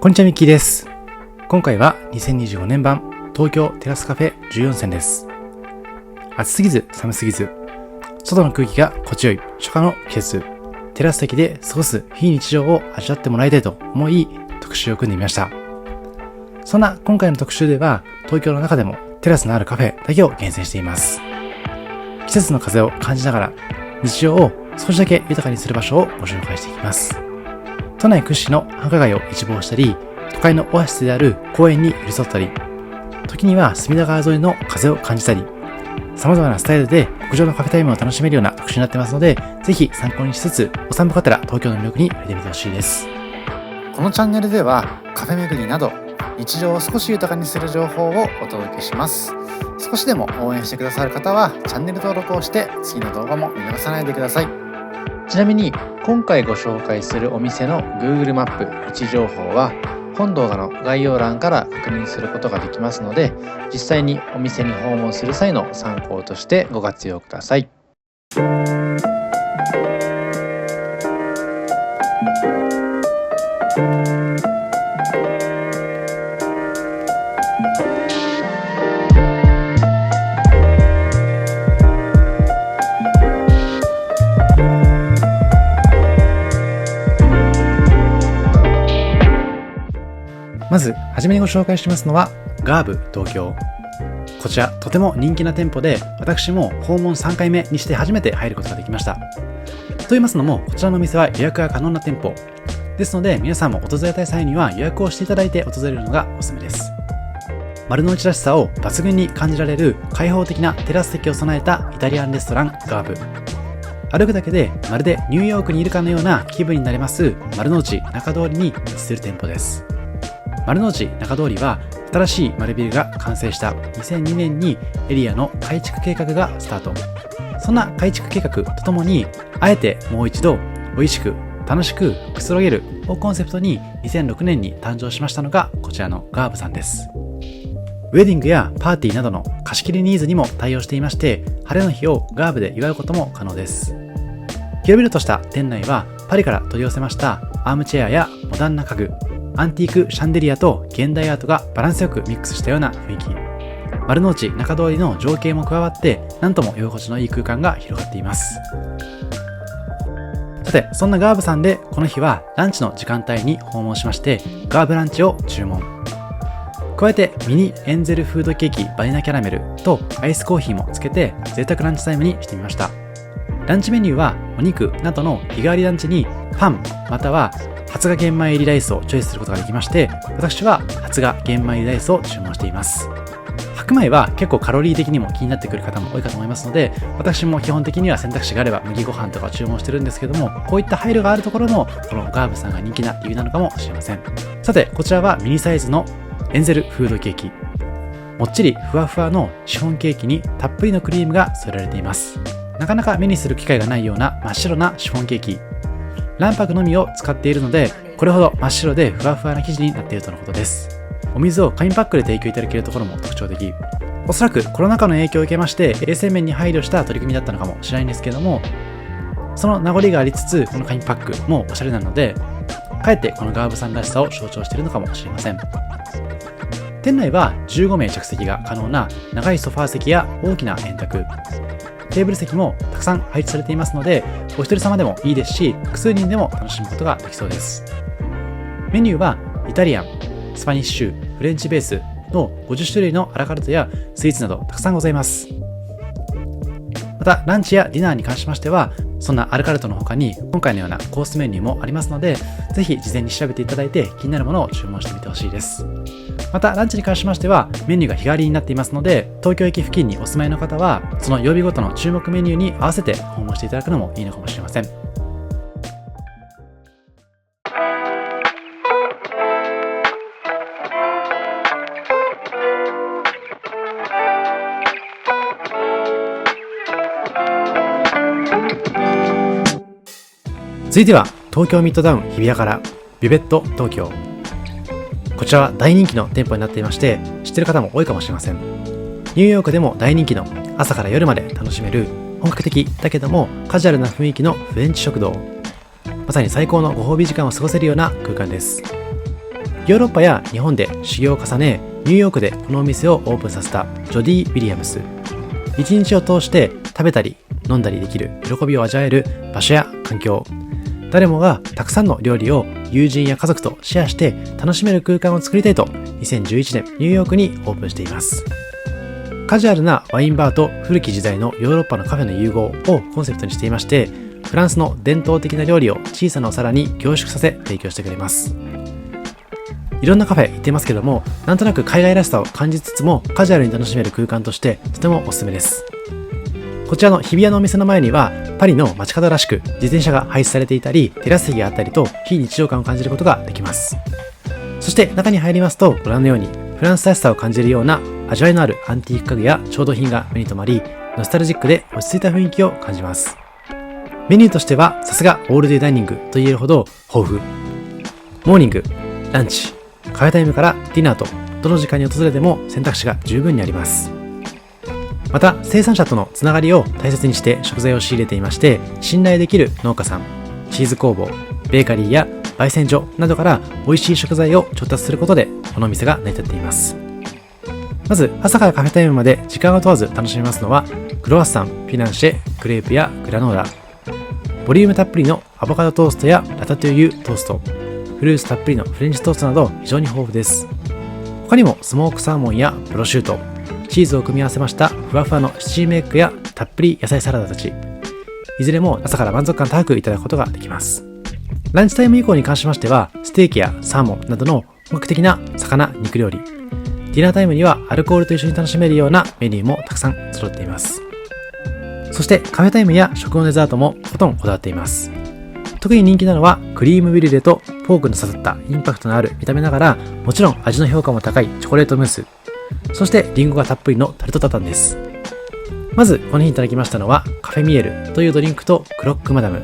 こんにちは、ミッキーです。今回は2025年版東京テラスカフェ14選です。暑すぎず寒すぎず、外の空気が心地よい初夏の季節、テラス席で過ごす非日常を味わってもらいたいと思い特集を組んでみました。そんな今回の特集では東京の中でもテラスのあるカフェだけを厳選しています。季節の風を感じながら日常を少しだけ豊かにする場所をご紹介していきます。都内屈指の繁華街を一望したり、都会のオアシスである公園に寄り添ったり、時には隅田川沿いの風を感じたり、様々なスタイルで屋上のカフェタイムを楽しめるような特集になってますので、ぜひ参考にしつつ、お散歩がてら東京の魅力に触れてみてほしいです。このチャンネルではカフェ巡りなど日常を少し豊かにする情報をお届けします。少しでも応援してくださる方はチャンネル登録をして次の動画も見逃さないでください。ちなみに今回ご紹介するお店の Google マップ位置情報は本動画の概要欄から確認することができますので、実際にお店に訪問する際の参考としてご活用ください。まずはじめにご紹介しますのはガーブ東京。こちらとても人気な店舗で、私も訪問3回目にして初めて入ることができました。と言いますのも、こちらのお店は予約が可能な店舗ですので、皆さんも訪れたい際には予約をしていただいて訪れるのがおすすめです。丸の内らしさを抜群に感じられる開放的なテラス席を備えたイタリアンレストランガーブ。歩くだけでまるでニューヨークにいるかのような気分になれます丸の内中通りに位置する店舗です。丸の内中通りは新しい丸ビルが完成した2002年にエリアの改築計画がスタート。そんな改築計画とともに、あえてもう一度美味しく楽しくくつろげるをコンセプトに2006年に誕生しましたのがこちらのガーブさんです。ウェディングやパーティーなどの貸し切りニーズにも対応していまして、晴れの日をガーブで祝うことも可能です。広々とした店内はパリから取り寄せましたアームチェアやモダンな家具、アンティークシャンデリアと現代アートがバランスよくミックスしたような雰囲気。丸の内中通りの情景も加わって、なんとも居心地のいい空間が広がっています。さて、そんなガーブさんでこの日はランチの時間帯に訪問しまして、ガーブランチを注文。加えてミニエンゼルフードケーキバニラキャラメルとアイスコーヒーもつけて贅沢ランチタイムにしてみました。ランチメニューはお肉などの日替わりランチにパンまたは発芽玄米入りライスをチョイスすることができまして、私は発芽玄米入りライスを注文しています。白米は結構カロリー的にも気になってくる方も多いかと思いますので、私も基本的には選択肢があれば麦ご飯とかを注文してるんですけども、こういった配慮があるところもこのガーブさんが人気な理由なのかもしれません。さて、こちらはミニサイズのエンゼルフードケーキ。もっちりふわふわのシフォンケーキにたっぷりのクリームが添えられています。なかなか目にする機会がないような真っ白なシフォンケーキ。卵白のみを使っているので、これほど真っ白でふわふわな生地になっているとのことです。お水を紙パックで提供いただけるところも特徴的。おそらくコロナ禍の影響を受けまして衛生面に配慮した取り組みだったのかもしれないんですけども、その名残がありつつこの紙パックもおしゃれなので、かえってこのガーブさんらしさを象徴しているのかもしれません。店内は15名着席が可能な長いソファー席や大きな円卓、テーブル席もたくさん配置されていますので、お一人様でもいいですし、複数人でも楽しむことができそうです。メニューはイタリアン、スパニッシュ、フレンチベースの50種類のアラカルトやスイーツなどたくさんございます。またランチやディナーに関しましては、そんなアラカルトの他に今回のようなコースメニューもありますので、ぜひ事前に調べていただいて気になるものを注文してみてほしいです。またランチに関しましてはメニューが日替わりになっていますので、東京駅付近にお住まいの方はその曜日ごとの注目メニューに合わせて訪問していただくのもいいのかもしれません。続いては東京ミッドタウン日比谷からビュベット東京。こちらは大人気の店舗になっていまして、知ってる方も多いかもしれません。ニューヨークでも大人気の朝から夜まで楽しめる本格的だけどもカジュアルな雰囲気のフレンチ食堂。まさに最高のご褒美時間を過ごせるような空間です。ヨーロッパや日本で修行を重ね、ニューヨークでこのお店をオープンさせたジョディ・ウィリアムス。一日を通して食べたり飲んだりできる喜びを味わえる場所や環境。誰もがたくさんの料理を友人や家族とシェアして楽しめる空間を作りたいと2011年ニューヨークにオープンしています。カジュアルなワインバーと古き時代のヨーロッパのカフェの融合をコンセプトにしていまして、フランスの伝統的な料理を小さなお皿に凝縮させ提供してくれます。いろんなカフェ行ってますけども、なんとなく海外らしさを感じつつもカジュアルに楽しめる空間としてとてもおすすめです。こちらの日比谷のお店の前にはパリの街角らしく自転車が配置されていたり、テラス席があったりと非日常感を感じることができます。そして中に入りますとご覧のようにフランスらしさを感じるような味わいのあるアンティーク家具や調度品が目に留まり、ノスタルジックで落ち着いた雰囲気を感じます。メニューとしてはさすがオールデイダイニングと言えるほど豊富。モーニング、ランチ、カフェタイムからディナーとどの時間に訪れても選択肢が十分にあります。また生産者とのつながりを大切にして食材を仕入れていまして、信頼できる農家さん、チーズ工房、ベーカリーや焙煎所などから美味しい食材を調達することでこのお店が成り立っています。まず朝からカフェタイムまで時間を問わず楽しめますのはクロワッサン、フィナンシェ、クレープやグラノーラ、ボリュームたっぷりのアボカドトーストやラタトゥイユトースト、フルーツたっぷりのフレンチトーストなど非常に豊富です。他にもスモークサーモンやプロシュート、チーズを組み合わせましたふわふわのスチームエッグやたっぷり野菜サラダたち、いずれも朝から満足感高くいただくことができます。ランチタイム以降に関しましてはステーキやサーモンなどの本格的な魚、肉料理、ディナータイムにはアルコールと一緒に楽しめるようなメニューもたくさん揃っています。そしてカフェタイムや食後デザートもとことんこだわっています。特に人気なのはクリームブリュレとフォークの刺さったインパクトのある見た目ながら、もちろん味の評価も高いチョコレートムース、そしてリンゴがたっぷりのタルトタタンです。まずこの日いただきましたのはカフェミエルというドリンクとクロックマダム。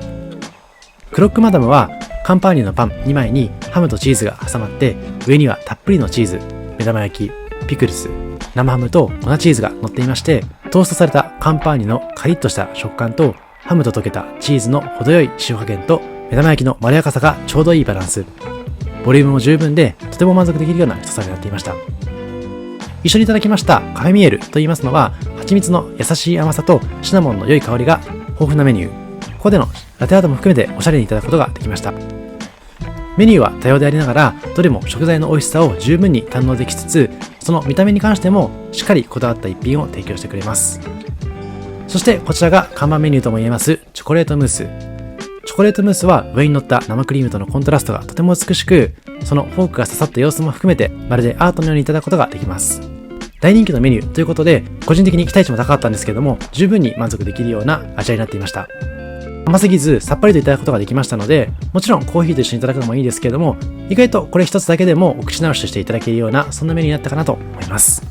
クロックマダムはカンパーニュのパン2枚にハムとチーズが挟まって、上にはたっぷりのチーズ、目玉焼き、ピクルス、生ハムと粉チーズが乗っていまして、トーストされたカンパーニュのカリッとした食感とハムと溶けたチーズの程よい塩加減と目玉焼きのまろやかさがちょうどいいバランス。ボリュームも十分でとても満足できるような一皿になっていました。一緒にいただきましたカフェミエルと言いますのは、蜂蜜の優しい甘さとシナモンの良い香りが豊富なメニュー。ここでのラテアートも含めておしゃれにいただくことができました。メニューは多様でありながら、どれも食材の美味しさを十分に堪能できつつ、その見た目に関してもしっかりこだわった一品を提供してくれます。そしてこちらが看板メニューとも言えますチョコレートムース。チョコレートムースは上に乗った生クリームとのコントラストがとても美しく、そのフォークが刺さった様子も含めてまるでアートのようにいただくことができます。大人気のメニューということで、個人的に期待値も高かったんですけども、十分に満足できるような味わいになっていました。甘すぎずさっぱりといただくことができましたので、もちろんコーヒーと一緒にいただくのもいいですけれども、意外とこれ一つだけでもお口直しとしていただけるような、そんなメニューになったかなと思います。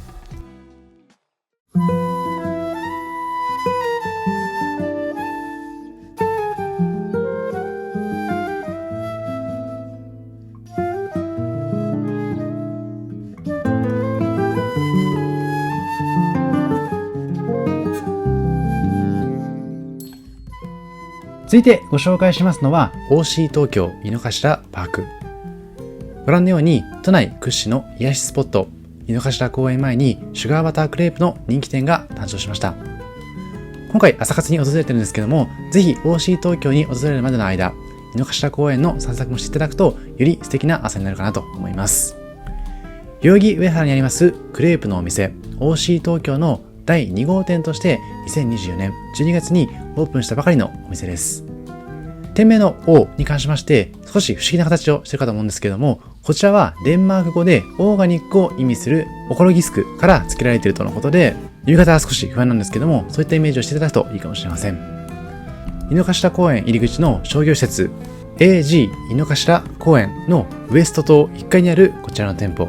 続いてご紹介しますのは OC 東京井の頭パーク。ご覧のように都内屈指の癒しスポット、井の頭公園前にシュガーバタークレープの人気店が誕生しました。今回朝活に訪れてるんですけども、ぜひ OC 東京に訪れるまでの間、井の頭公園の散策もしていただくとより素敵な朝になるかなと思います。代々木上原にありますクレープのお店 OC 東京の第2号店として2024年12月にオープンしたばかりのお店です。店名の O に関しまして少し不思議な形をしているかと思うんですけども、こちらはデンマーク語でオーガニックを意味するオコロギスクから付けられているとのことで、夕方は少し不安なんですけども、そういったイメージをしていただくといいかもしれません。井の頭公園入り口の商業施設 AG 井の頭公園のウエスト棟1階にあるこちらの店舗。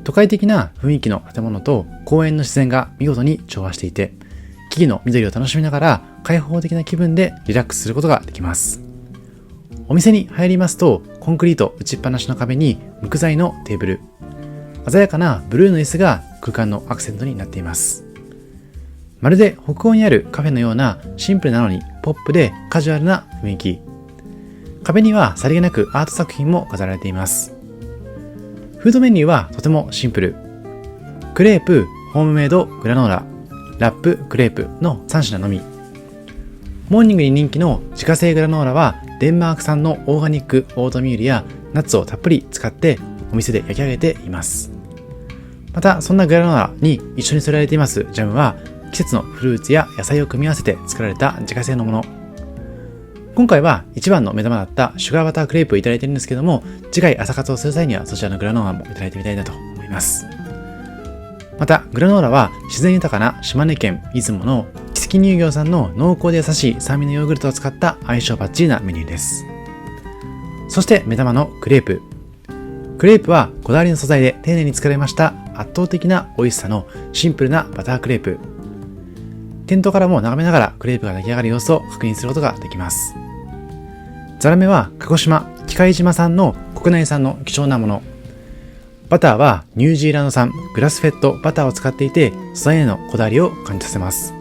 都会的な雰囲気の建物と公園の自然が見事に調和していて、木々の緑を楽しみながら開放的な気分でリラックスすることができます。お店に入りますと、コンクリート打ちっぱなしの壁に無垢材のテーブル、鮮やかなブルーの椅子が空間のアクセントになっています。まるで北欧にあるカフェのようなシンプルなのにポップでカジュアルな雰囲気。壁にはさりげなくアート作品も飾られています。フードメニューはとてもシンプル。クレープ、ホームメイド、グラノーラ、ラップ、クレープの3品のみ。モーニングに人気の自家製グラノーラはデンマーク産のオーガニックオートミールやナッツをたっぷり使ってお店で焼き上げています。またそんなグラノーラに一緒に添えられていますジャムは季節のフルーツや野菜を組み合わせて作られた自家製のもの。今回は一番の目玉だったシュガーバタークレープをいただいているんですけども、次回朝活をする際にはそちらのグラノーラもいただいてみたいなと思います。またグラノーラは自然豊かな島根県出雲の木関乳業さんの濃厚で優しい酸味のヨーグルトを使った相性バッチリなメニューです。そして目玉のクレープ。クレープはこだわりの素材で丁寧に作られました圧倒的な美味しさのシンプルなバタークレープ。店頭からも眺めながらクレープが出来上がる様子を確認することができます。ザラメは鹿児島喜界島産の国内産の希少なもの。バターはニュージーランド産グラスフェッドバターを使っていて、素材へのこだわりを感じさせます。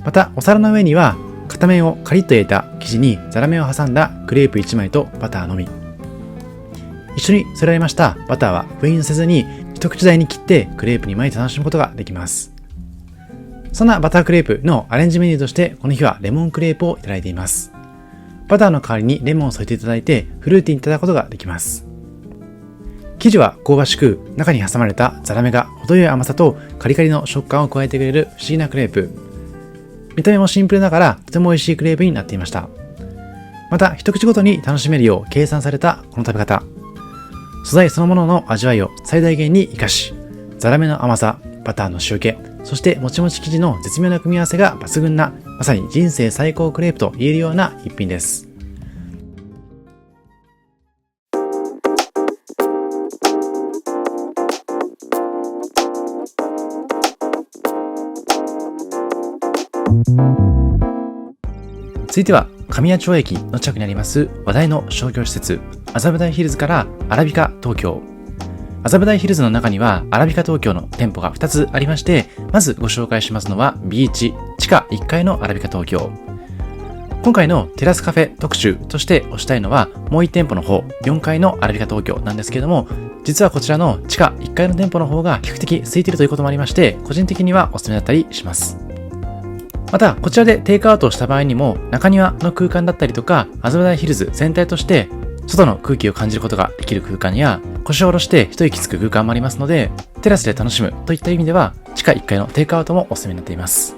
またお皿の上には片面をカリッと焼いた生地にザラメを挟んだクレープ1枚とバターのみ。一緒に添えられましたバターは封印せずに一口大に切ってクレープに巻いて楽しむことができます。そんなバタークレープのアレンジメニューとしてこの日はレモンクレープをいただいています。バターの代わりにレモンを添えていただいてフルーティーにいただくことができます。生地は香ばしく、中に挟まれたザラメが程よい甘さとカリカリの食感を加えてくれる不思議なクレープ。見た目もシンプルながらとても美味しいクレープになっていました。また一口ごとに楽しめるよう計算されたこの食べ方。素材そのものの味わいを最大限に活かし、ザラメの甘さ、バターの塩気、そしてもちもち生地の絶妙な組み合わせが抜群な、まさに人生最高クレープと言えるような一品です。続いては神谷町駅の近くにあります話題の商業施設麻布台ヒルズからアラビカ東京。麻布台ヒルズの中にはアラビカ東京の店舗が2つありまして、まずご紹介しますのはビーチ地下1階のアラビカ東京。今回のテラスカフェ特集として推したいのはもう1店舗の方4階のアラビカ東京なんですけれども、実はこちらの地下1階の店舗の方が比較的空いているということもありまして、個人的にはおすすめだったりします。またこちらでテイクアウトをした場合にも中庭の空間だったりとか麻布台ヒルズ全体として外の空気を感じることができる空間や腰を下ろして一息つく空間もありますので、テラスで楽しむといった意味では地下1階のテイクアウトもおすすめになっています。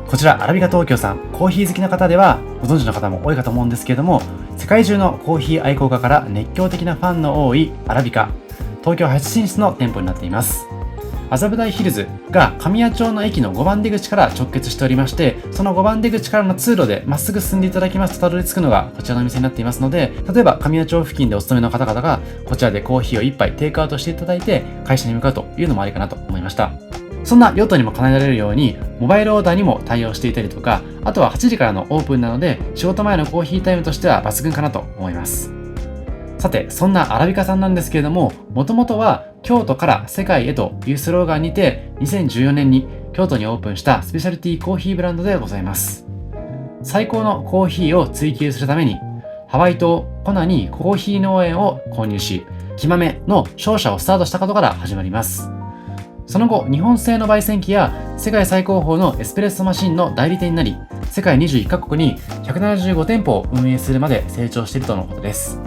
こちらアラビカ東京さん、コーヒー好きな方ではご存知の方も多いかと思うんですけれども、世界中のコーヒー愛好家から熱狂的なファンの多いアラビカ東京初進出の店舗になっています。麻布台ヒルズが神谷町の駅の5番出口から直結しておりまして、その5番出口からの通路でまっすぐ進んでいただきますとたどり着くのがこちらのお店になっていますので、例えば神谷町付近でお勤めの方々がこちらでコーヒーを1杯テイクアウトしていただいて会社に向かうというのもありかなと思いました。そんな用途にも叶えられるようにモバイルオーダーにも対応していたりとか、あとは8時からのオープンなので仕事前のコーヒータイムとしては抜群かなと思います。さてそんなアラビカさんなんですけれども、もともとは京都から世界へというスローガンにて2014年に京都にオープンしたスペシャルティーコーヒーブランドでございます。最高のコーヒーを追求するためにハワイ島コナにコーヒー農園を購入し、木豆の商社をスタートしたことから始まります。その後日本製の焙煎機や世界最高峰のエスプレッソマシンの代理店になり、世界21カ国に175店舗を運営するまで成長しているとのことです。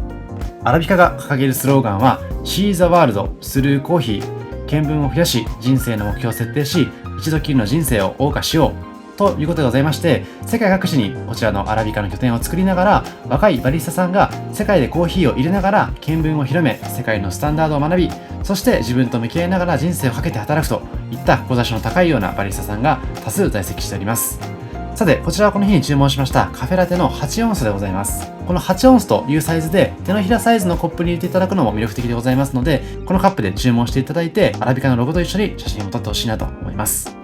アラビカが掲げるスローガンは See the world through coffee、 見聞を増やし人生の目標を設定し一度きりの人生を謳歌しようということでございまして、世界各地にこちらのアラビカの拠点を作りながら、若いバリスタさんが世界でコーヒーを入れながら見聞を広め、世界のスタンダードを学び、そして自分と向き合いながら人生をかけて働くといった志の高いようなバリスタさんが多数在籍しております。さてこちらはこの日に注文しましたカフェラテの8オンスでございます。この8オンスというサイズで手のひらサイズのコップに入れていただくのも魅力的でございますので、このカップで注文していただいてアラビカのロゴと一緒に写真を撮ってほしいなと思います。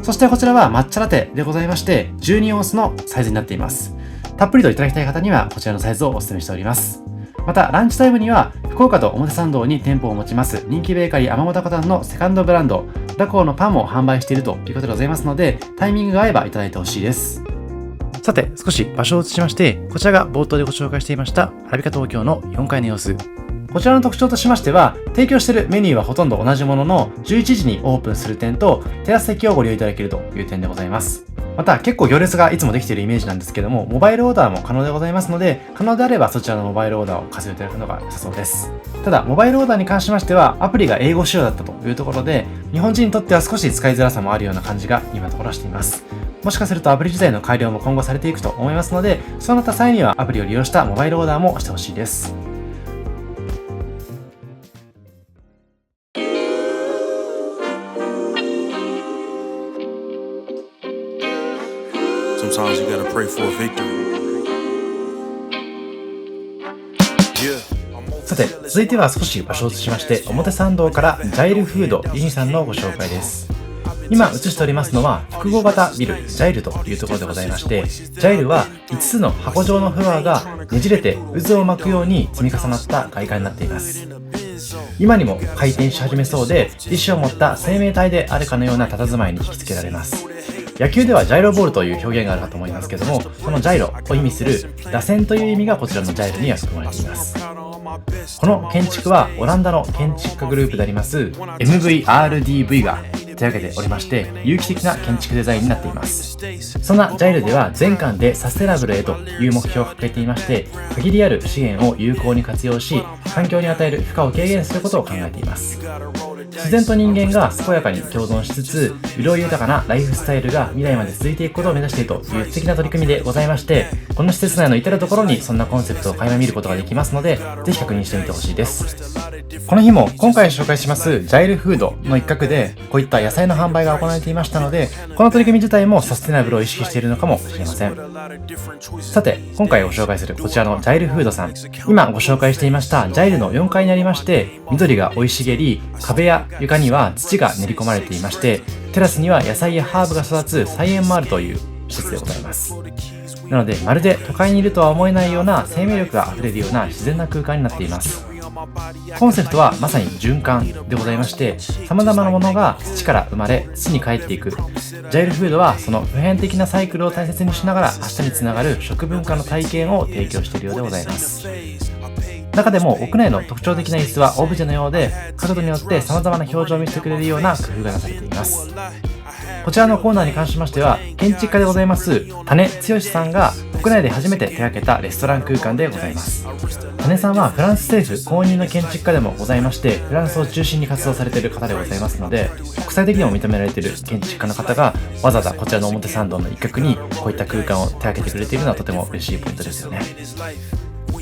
そしてこちらは抹茶ラテでございまして12オンスのサイズになっています。たっぷりといただきたい方にはこちらのサイズをお勧めしております。またランチタイムには福岡と表参道に店舗を持ちます人気ベーカリーアマモタコタンのセカンドブランドラコーのパンも販売しているということでございますので、タイミングが合えばいただいてほしいです。さて少し場所を移しまして、こちらが冒頭でご紹介していましたアラビカ東京の4階の様子。こちらの特徴としましては、提供しているメニューはほとんど同じものの、11時にオープンする点と、テラス席をご利用いただけるという点でございます。また、結構行列がいつもできているイメージなんですけども、モバイルオーダーも可能でございますので、可能であればそちらのモバイルオーダーを活用いただくのが良さそうです。ただ、モバイルオーダーに関しましては、アプリが英語仕様だったというところで、日本人にとっては少し使いづらさもあるような感じが今のところしています。もしかするとアプリ自体の改良も今後されていくと思いますので、そうなった際にはアプリを利用したモバイルオーダーもしてほしいです。Sometimes you gotta pray for a victory. さて、続いては少し場所を移しまして、表参道からジャイルフードユニさんのご紹介です。今映しておりますのは複合型ビルジャイルというところでございまして、ジャイルは5つの箱状のフロアがねじれて渦を巻くように積み重なった外観になっています。今にも回転し始めそうで、意志を持った生命体であるかのような佇まいに引き付けられます。野球ではジャイロボールという表現があるかと思いますけども、このジャイロを意味する打線という意味がこちらのジャイルには含まれています。この建築はオランダの建築家グループであります MVRDV が手掛けておりまして、有機的な建築デザインになっています。そんなジャイルでは全館でサステナブルへという目標を掲げていまして、限りある資源を有効に活用し、環境に与える負荷を軽減することを考えています。自然と人間が健やかに共存しつつ、潤い豊かなライフスタイルが未来まで続いていくことを目指しているという素敵な取り組みでございまして、この施設内の至るところにそんなコンセプトを垣間見ることができますので、ぜひ確認してみてほしいです。この日も今回紹介しますジャイルフードの一角でこういった野菜の販売が行われていましたので、この取り組み自体もサステナブルを意識しているのかもしれません。さて、今回ご紹介するこちらのジャイルフードさん、今ご紹介していましたジャイルの4階にありまして、緑が生い茂り、壁や床には土が練り込まれていまして、テラスには野菜やハーブが育つ菜園もあるという施設でございます。なので、まるで都会にいるとは思えないような生命力があふれるような自然な空間になっています。コンセプトはまさに循環でございまして、様々なものが土から生まれ土に帰っていく。ジャイルフードはその普遍的なサイクルを大切にしながら明日につながる食文化の体験を提供しているようでございます。中でも屋内の特徴的な椅子はオブジェのようで、角度によって様々な表情を見せてくれるような工夫がなされています。こちらのコーナーに関しましては、建築家でございます種剛さんが国内で初めて手掛けたレストラン空間でございます。種さんはフランス政府公認の建築家でもございまして、フランスを中心に活動されている方でございますので、国際的にも認められている建築家の方がわざわざこちらの表参道の一角にこういった空間を手掛けてくれているのはとても嬉しいポイントですよね。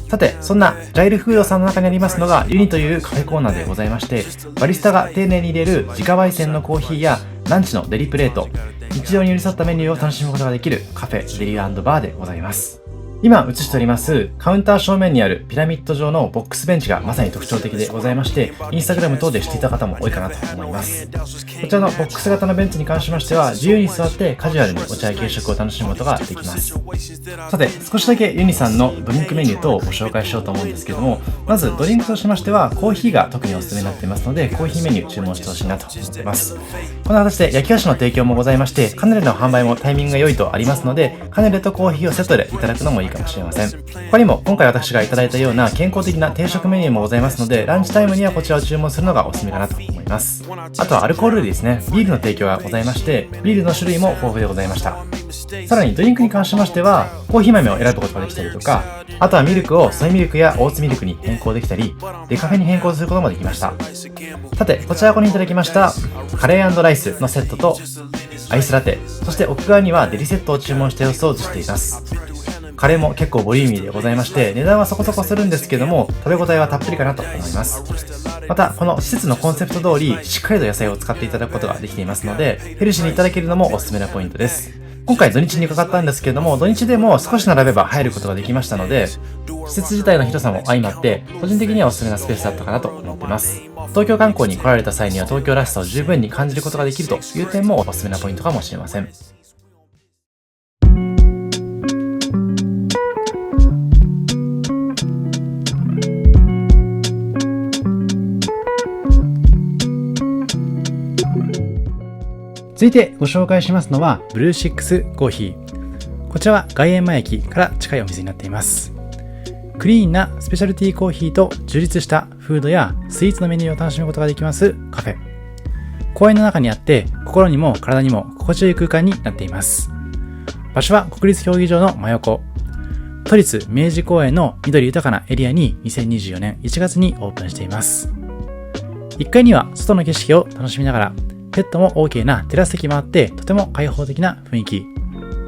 さて、そんなジャイルフードさんの中にありますのがユニというカフェコーナーでございまして、バリスタが丁寧に入れる自家焙煎のコーヒーやランチのデリプレート、日常に寄り添ったメニューを楽しむことができるカフェデリー&バーでございます。今映しておりますカウンター正面にあるピラミッド状のボックスベンチがまさに特徴的でございまして、インスタグラム等で知っていた方も多いかなと思います。こちらのボックス型のベンチに関しましては、自由に座ってカジュアルにお茶や軽食を楽しむことができます。さて、少しだけユニさんのドリンクメニュー等をご紹介しようと思うんですけども、まずドリンクとしましてはコーヒーが特におすすめになっていますので、コーヒーメニュー注文してほしいなと思っています。この形で焼き菓子の提供もございまして、カヌレの販売もタイミングが良いとありますので、カヌレとコーヒーをセットでいただくのもいいかもしれません。他にも今回私がいただいたような健康的な定食メニューもございますので、ランチタイムにはこちらを注文するのがおすすめかなと思います。あとはアルコール類ですね。ビールの提供がございまして、ビールの種類も豊富でございました。さらにドリンクに関しましては、コーヒー豆を選ぶことができたりとか、あとはミルクをソイミルクやオーツミルクに変更できたり、デカフェに変更することもできました。さて、こちらご覧いただきましたカレー&ライスのセットとアイスラテ、そして奥側にはデリセットを注文した様子を映しています。カレーも結構ボリューミーでございまして、値段はそこそこするんですけども、食べ応えはたっぷりかなと思います。また、この施設のコンセプト通り、しっかりと野菜を使っていただくことができていますので、ヘルシーにいただけるのもおすすめなポイントです。今回土日にかかったんですけども、土日でも少し並べば入ることができましたので、施設自体の広さも相まって、個人的にはおすすめなスペースだったかなと思っています。東京観光に来られた際には東京らしさを十分に感じることができるという点もおすすめなポイントかもしれません。続いてご紹介しますのはブルーシックスコーヒー。こちらは外苑前駅から近いお店になっています。クリーンなスペシャルティーコーヒーと充実したフードやスイーツのメニューを楽しむことができますカフェ。公園の中にあって心にも体にも心地よい空間になっています。場所は国立競技場の真横、都立明治公園の緑豊かなエリアに2024年1月にオープンしています。1階には外の景色を楽しみながらペットも OK なテラス席もあってとても開放的な雰囲気。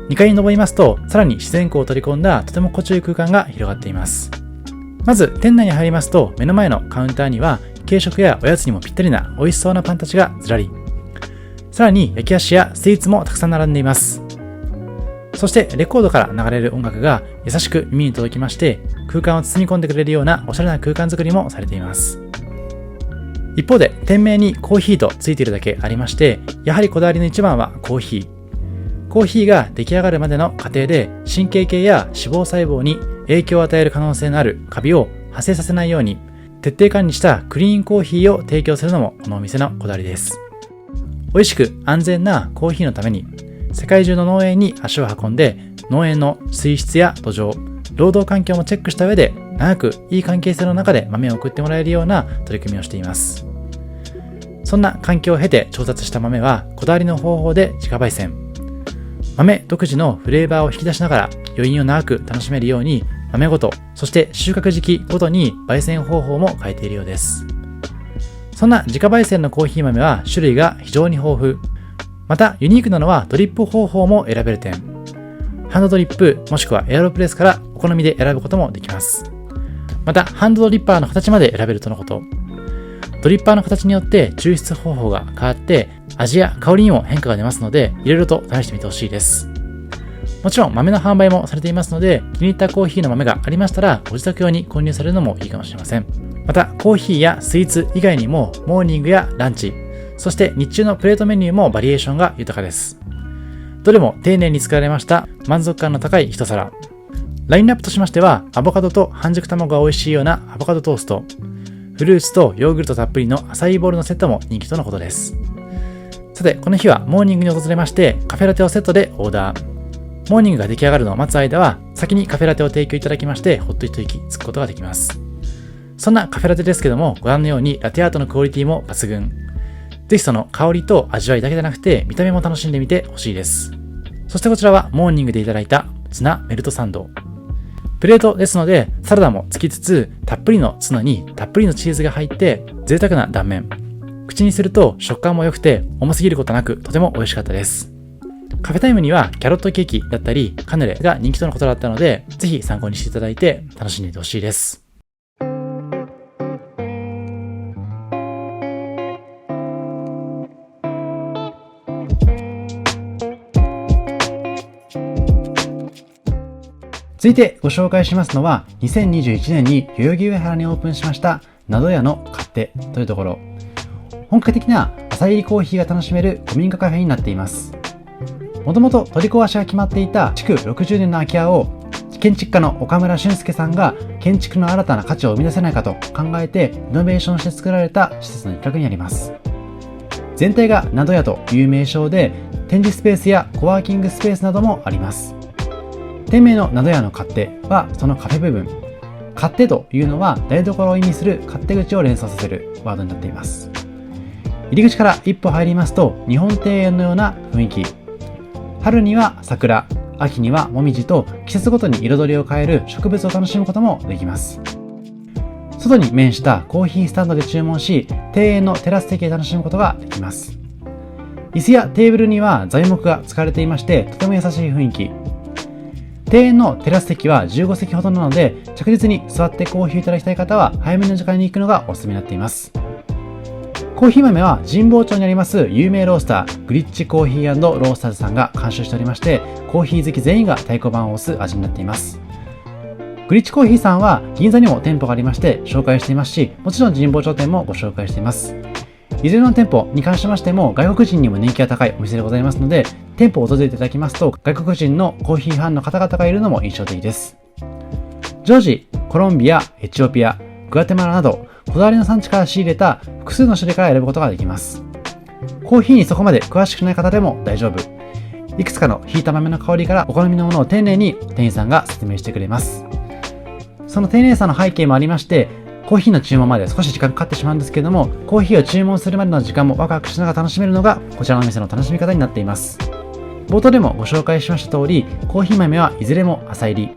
2階に登りますとさらに自然光を取り込んだとても心地よい空間が広がっています。まず店内に入りますと目の前のカウンターには軽食やおやつにもぴったりな美味しそうなパンたちがずらり、さらに焼き菓子やスイーツもたくさん並んでいます。そしてレコードから流れる音楽が優しく耳に届きまして空間を包み込んでくれるようなおしゃれな空間作りもされています。一方で店名にコーヒーとついているだけありまして、やはりこだわりの一番はコーヒー。コーヒーが出来上がるまでの過程で神経系や脂肪細胞に影響を与える可能性のあるカビを発生させないように徹底管理したクリーンコーヒーを提供するのもこのお店のこだわりです。美味しく安全なコーヒーのために世界中の農園に足を運んで農園の水質や土壌、労働環境もチェックした上で長くいい関係性の中で豆を送ってもらえるような取り組みをしています。そんな環境を経て調達した豆はこだわりの方法で自家焙煎。豆独自のフレーバーを引き出しながら余韻を長く楽しめるように豆ごと、そして収穫時期ごとに焙煎方法も変えているようです。そんな自家焙煎のコーヒー豆は種類が非常に豊富。またユニークなのはドリップ方法も選べる点。ハンドドリップもしくはエアロプレスからお好みで選ぶこともできます。またハンドドリッパーの形まで選べるとのこと。ドリッパーの形によって抽出方法が変わって味や香りにも変化が出ますのでいろいろと試してみてほしいです。もちろん豆の販売もされていますので気に入ったコーヒーの豆がありましたらご自宅用に購入されるのもいいかもしれません。またコーヒーやスイーツ以外にもモーニングやランチ、そして日中のプレートメニューもバリエーションが豊かです。どれも丁寧に作られました満足感の高い一皿。ラインナップとしましてはアボカドと半熟卵が美味しいようなアボカドトースト、フルーツとヨーグルトたっぷりのアサイーボールのセットも人気とのことです。さてこの日はモーニングに訪れましてカフェラテをセットでオーダー。モーニングが出来上がるのを待つ間は先にカフェラテを提供いただきましてほっと一息つくことができます。そんなカフェラテですけどもご覧のようにラテアートのクオリティも抜群。ぜひその香りと味わいだけでなくて見た目も楽しんでみてほしいです。そしてこちらはモーニングでいただいたツナメルトサンド。プレートですのでサラダもつきつつたっぷりのツナにたっぷりのチーズが入って贅沢な断面。口にすると食感も良くて重すぎることなくとても美味しかったです。カフェタイムにはキャロットケーキだったりカヌレが人気とのことだったのでぜひ参考にしていただいて楽しんでいてほしいです。続いてご紹介しますのは2021年に代々木上原にオープンしましたなど屋の勝手というところ。本格的な朝入りコーヒーが楽しめる古民家カフェになっています。もともと取り壊しが決まっていた築60年の空き家を建築家の岡村俊介さんが建築の新たな価値を生み出せないかと考えてリノベーションして作られた施設の一角にあります。全体がなど屋という名称で展示スペースやコワーキングスペースなどもあります。店名のなど屋の勝手はそのカフェ部分。勝手というのは台所を意味する勝手口を連想させるワードになっています。入り口から一歩入りますと日本庭園のような雰囲気。春には桜、秋にはもみじと季節ごとに彩りを変える植物を楽しむこともできます。外に面したコーヒースタンドで注文し、庭園のテラス席で楽しむことができます。椅子やテーブルには材木が使われていまして、とても優しい雰囲気。庭園のテラス席は15席ほどなので、着実に座ってコーヒーをいただきたい方は早めの時間に行くのがおすすめになっています。コーヒー豆は神保町にあります有名ロースターグリッチコーヒー&ロースターズさんが監修しておりまして、コーヒー好き全員が太鼓判を押す味になっています。グリッチコーヒーさんは銀座にも店舗がありまして紹介していますし、もちろん神保町店もご紹介しています。いずれの店舗に関しましても外国人にも人気が高いお店でございますので、店舗を訪れていただきますと外国人のコーヒーファンの方々がいるのも印象的です。ジョージ、コロンビア、エチオピア、グアテマラなどこだわりの産地から仕入れた複数の種類から選ぶことができます。コーヒーにそこまで詳しくない方でも大丈夫。いくつかのひいた豆の香りからお好みのものを丁寧に店員さんが説明してくれます。その丁寧さの背景もありまして、コーヒーの注文まで少し時間かかってしまうんですけれども、コーヒーを注文するまでの時間もワクワクしながら楽しめるのがこちらのお店の楽しみ方になっています。冒頭でもご紹介しました通り、コーヒー豆はいずれも浅入り。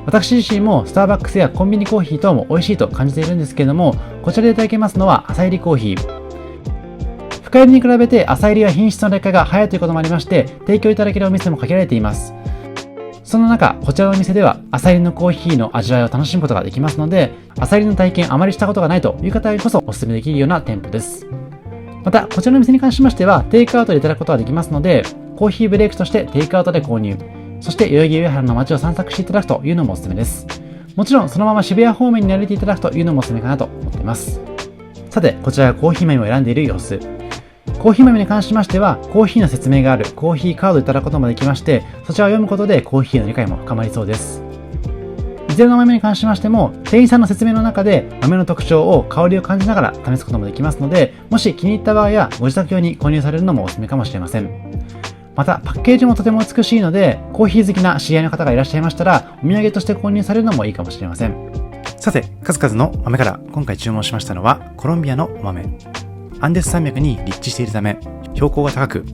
私自身もスターバックスやコンビニコーヒー等も美味しいと感じているんですけれども、こちらでいただけますのは浅入りコーヒー。深入りに比べて浅入りは品質の劣化が早いということもありまして、提供いただけるお店も限られています。その中、こちらのお店では浅入りのコーヒーの味わいを楽しむことができますので、浅入りの体験あまりしたことがないという方こそお勧めできるような店舗です。また、こちらのお店に関しましては、テイクアウトでいただくことができますので、コーヒーブレイクとしてテイクアウトで購入、そして代々木上原の街を散策していただくというのもおすすめです。もちろんそのまま渋谷方面に歩いていただくというのもおすすめかなと思っています。さて、こちらがコーヒー豆を選んでいる様子。コーヒー豆に関しましては、コーヒーの説明があるコーヒーカードをいただくこともできまして、そちらを読むことでコーヒーの理解も深まりそうです。いずれの豆に関しましても、店員さんの説明の中で豆の特徴を香りを感じながら試すこともできますので、もし気に入った場合やご自宅用に購入されるのもおすすめかもしれません。また、パッケージもとても美しいので、コーヒー好きな知り合いの方がいらっしゃいましたら、お土産として購入されるのもいいかもしれません。さて、数々の豆から今回注文しましたのはコロンビアのお豆。アンデス山脈に立地しているため、標高が高く、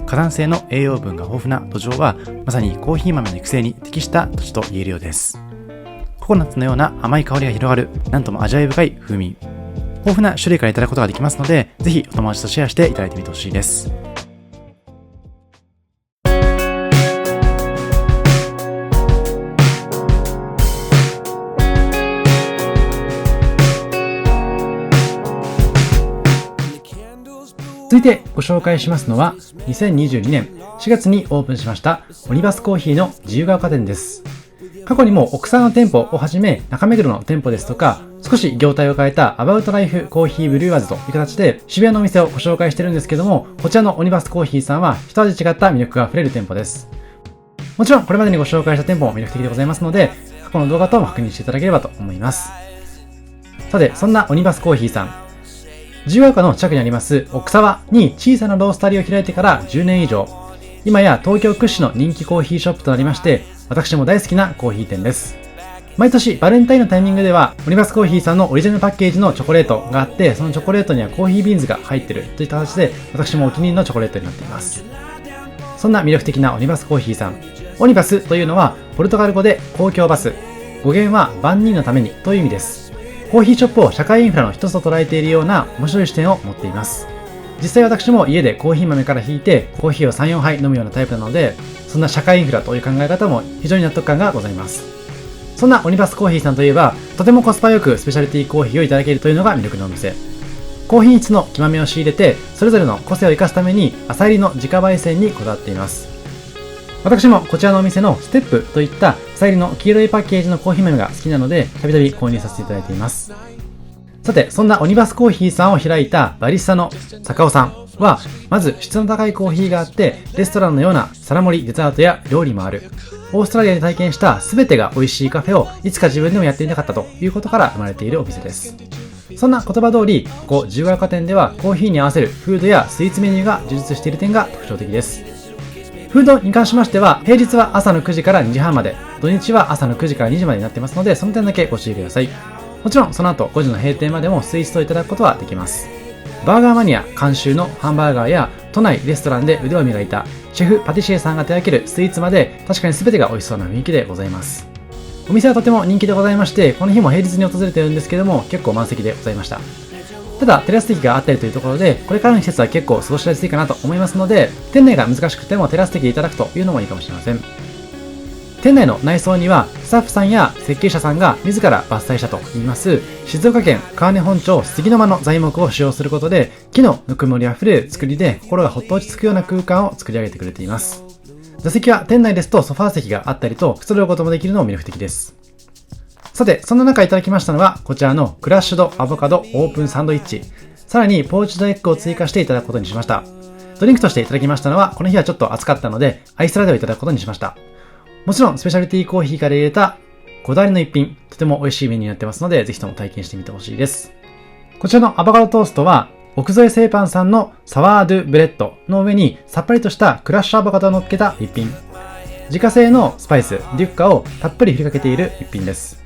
火山性の栄養分が豊富な土壌は、まさにコーヒー豆の育成に適した土地と言えるようです。ココナッツのような甘い香りが広がる、なんとも味わい深い風味。豊富な種類からいただくことができますので、ぜひお友達とシェアしていただいてみてほしいです。続いてご紹介しますのは、2022年4月にオープンしましたオニバスコーヒーの自由が丘店です。過去にも奥沢の店舗をはじめ中目黒の店舗ですとか、少し業態を変えたアバウトライフコーヒーブルーアーズという形で渋谷のお店をご紹介してるんですけども、こちらのオニバスコーヒーさんは一味違った魅力が溢れる店舗です。もちろんこれまでにご紹介した店舗も魅力的でございますので、過去の動画等も確認していただければと思います。さて、そんなオニバスコーヒーさん、自由が丘の近くにあります奥沢に小さなロースタリーを開いてから10年以上、今や東京屈指の人気コーヒーショップとなりまして、私も大好きなコーヒー店です。毎年バレンタインのタイミングではオニバスコーヒーさんのオリジナルパッケージのチョコレートがあって、そのチョコレートにはコーヒービーンズが入っているといった形で、私もお気に入りのチョコレートになっています。そんな魅力的なオニバスコーヒーさん、オニバスというのはポルトガル語で公共バス、語源は万人のためにという意味です。コーヒーショップを社会インフラの一つと捉えているような面白い視点を持っています。実際私も家でコーヒー豆から引いてコーヒーを 3,4 杯飲むようなタイプなので、そんな社会インフラという考え方も非常に納得感がございます。そんなオニバスコーヒーさんといえば、とてもコスパよくスペシャリティコーヒーをいただけるというのが魅力のお店。コーヒー質の木豆を仕入れて、それぞれの個性を生かすために浅入りの自家焙煎にこだわっています。私もこちらのお店のステップといった浅入りの黄色いパッケージのコーヒー豆が好きなので、たびたび購入させていただいています。さて、そんなオニバスコーヒーさんを開いたバリスタの坂尾さんは、まず質の高いコーヒーがあって、レストランのような皿盛りデザートや料理もある。オーストラリアで体験した全てが美味しいカフェをいつか自分でもやってみたかったということから生まれているお店です。そんな言葉通り、ここ自由が丘店ではコーヒーに合わせるフードやスイーツメニューが充実している点が特徴的です。フードに関しましては、平日は朝の9時から2時半まで、土日は朝の9時から2時までになってますので、その点だけご注意ください。もちろんその後5時の閉店までもスイーツをいただくことはできます。バーガーマニア監修のハンバーガーや都内レストランで腕を磨いたシェフパティシエさんが手掛けるスイーツまで、確かに全てが美味しそうな雰囲気でございます。お店はとても人気でございまして、この日も平日に訪れているんですけども、結構満席でございました。ただテラス席があったりというところで、これからの季節は結構過ごしやすいかなと思いますので、店内が難しくてもテラス席でいただくというのもいいかもしれません。店内の内装にはスタッフさんや設計者さんが自ら伐採したといいます静岡県川根本町杉の間の材木を使用することで、木のぬくもりあふれる作りで心がほっと落ち着くような空間を作り上げてくれています。座席は店内ですとソファー席があったりとくつろぐこともできるのも魅力的です。さて、そんな中いただきましたのはこちらのクラッシュドアボカドオープンサンドイッチ、さらにポーチドエッグを追加していただくことにしました。ドリンクとしていただきましたのは、この日はちょっと暑かったのでアイスラテをいただくことにしました。もちろんスペシャリティコーヒーから入れたこだわりの一品、とても美味しいメニューになってますので、ぜひとも体験してみてほしいです。こちらのアボカドトーストは奥添製パンさんのサワードゥブレッドの上にさっぱりとしたクラッシュアボカドを乗っけた一品、自家製のスパイスデュッカをたっぷり振りかけている一品です。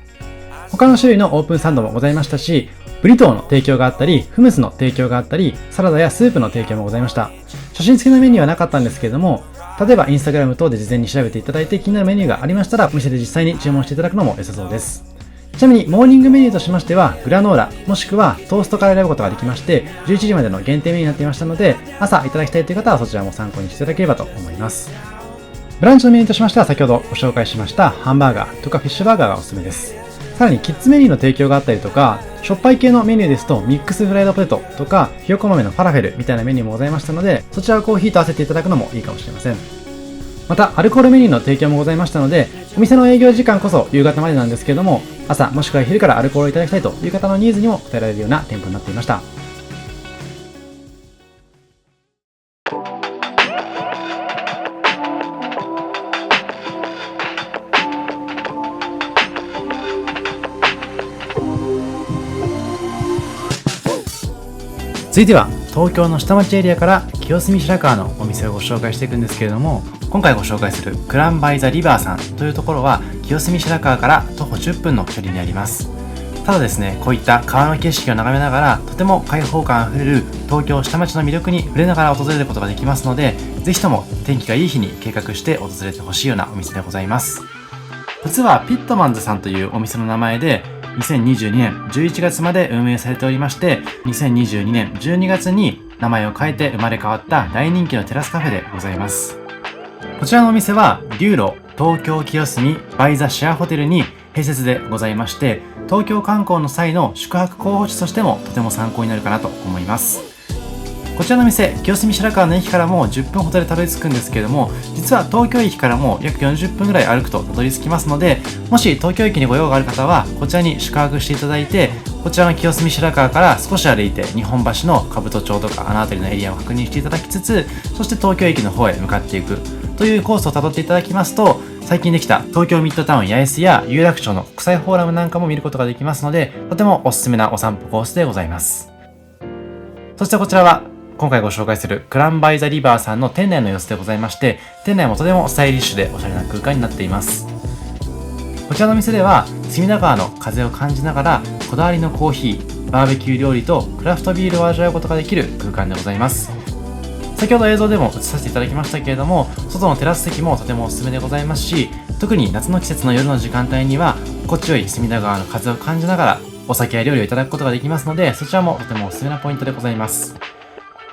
他の種類のオープンサンドもございましたし、ブリトーの提供があったり、フムスの提供があったり、サラダやスープの提供もございました。写真付きのメニューはなかったんですけれども、例えばインスタグラム等で事前に調べていただいて気になるメニューがありましたら、お店で実際に注文していただくのも良さそうです。ちなみにモーニングメニューとしましては、グラノーラもしくはトーストから選ぶことができまして、11時までの限定メニューになっていましたので、朝いただきたいという方はそちらも参考にしていただければと思います。ブランチのメニューとしましては、先ほどご紹介しましたハンバーガーとかフィッシュバーガーがおすすめです。さらにキッズメニューの提供があったりとか、しょっぱい系のメニューですとミックスフライドポテトとかひよこ豆のファラフェルみたいなメニューもございましたので、そちらをコーヒーと合わせていただくのもいいかもしれません。またアルコールメニューの提供もございましたので、お店の営業時間こそ夕方までなんですけれども、朝もしくは昼からアルコールをいただきたいという方のニーズにも応えられるような店舗になっていました。続いては東京の下町エリアから清澄白河のお店をご紹介していくんですけれども、今回ご紹介するクランバイザリバーさんというところは清澄白河から徒歩10分の距離にあります。ただですね、こういった川の景色を眺めながらとても開放感あふれる東京下町の魅力に触れながら訪れることができますので、ぜひとも天気がいい日に計画して訪れてほしいようなお店でございます。実はピットマンズさんというお店の名前で2022年11月まで運営されておりまして、2022年12月に名前を変えて生まれ変わった大人気のテラスカフェでございます。こちらのお店は龍路東京清澄バイザシェアホテルに併設でございまして、東京観光の際の宿泊候補地としてもとても参考になるかなと思います。こちらの店、清澄白河の駅からも10分ほどでたどり着くんですけれども、実は東京駅からも約40分ぐらい歩くとたどり着きますので、もし東京駅にご用がある方はこちらに宿泊していただいて、こちらの清澄白河から少し歩いて日本橋の兜町とかあの辺りのエリアを確認していただきつつ、そして東京駅の方へ向かっていくというコースをたどっていただきますと、最近できた東京ミッドタウン八重洲や有楽町の国際フォーラムなんかも見ることができますので、とてもおすすめなお散歩コースでございます。そしてこちらは今回ご紹介するクランバイザリバーさんの店内の様子でございまして、店内もとてもスタイリッシュでおしゃれな空間になっています。こちらの店では隅田川の風を感じながらこだわりのコーヒー、バーベキュー料理とクラフトビールを味わうことができる空間でございます。先ほど映像でも映させていただきましたけれども、外のテラス席もとてもおすすめでございますし、特に夏の季節の夜の時間帯には心地よい隅田川の風を感じながらお酒や料理をいただくことができますので、そちらもとてもおすすめなポイントでございます。